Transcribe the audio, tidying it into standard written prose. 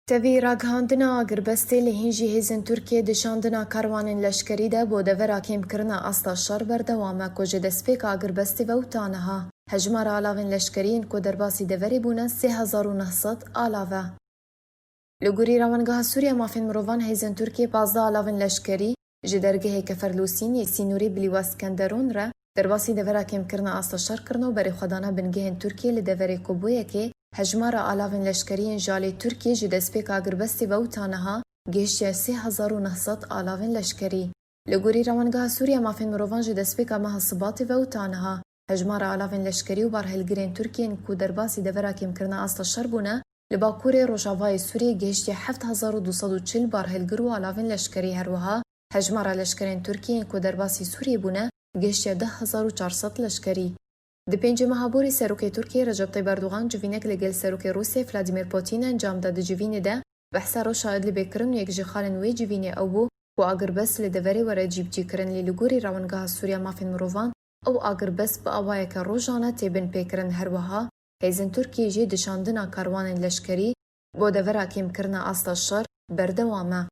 تبی راگهاندنا اگربستی لهینجی هیزن ترکیه دشاندنا کاروانین لشکری ده بو دورا کم کرنا استا شر بردوامه کو جه دسپیک اگربستی و تانها هجمار آلاوین لشکرین کو درباسی دوری بونه 3900 آلاوه. لگوری روانگاه سوریه مافین مروان هیزن ترکیه 15 آلاوین لشکری جه درگه کفرلوسین سینوری بلی واسکندرون را درباسی دورا کم کرنا استا شر کرنو بری خدانه بنگهن ترکیه لدوری کوبویه که هجمار آلاوین لشکریین جالی ترکیه جی دسپیک اگربستی و تانها گیشتی 3900 آلاوین لشکری. لگوری روانگاه سوریه مافین مروان جی دسپیک مها صباتی و تانها هجمار آلاوین لشکری و بارهلگرین ترکیین کو درباسی دورا کم کرنا استا شربونه لباکور روجاوای سوریه گیشتی 7240 بارهلگر و آلاوین لشکری هروها هجمار لشکرین ترکیین کو درباسی سوریه بونه گیشتی 10400 لشکری. د پنج مهابوری سروک ترکیه رجب طیب اردوغان جوینک لگل سروک روسیه ولادیمیر پوتین انجام داد جوینه ده بحثا رو شاید لبکرن یک جخالن وی جوینه او بو و اگر بس لدوری ورا جیب جی کرن لگوری روانگاه سوریا مافین مروان او اگر بس با اوای که روزانه تیبن پیکرن هروها هیزن ترکیه جی دشاندنا کاروان لشکری بو دورا کم کرنا استا شر بردوامه.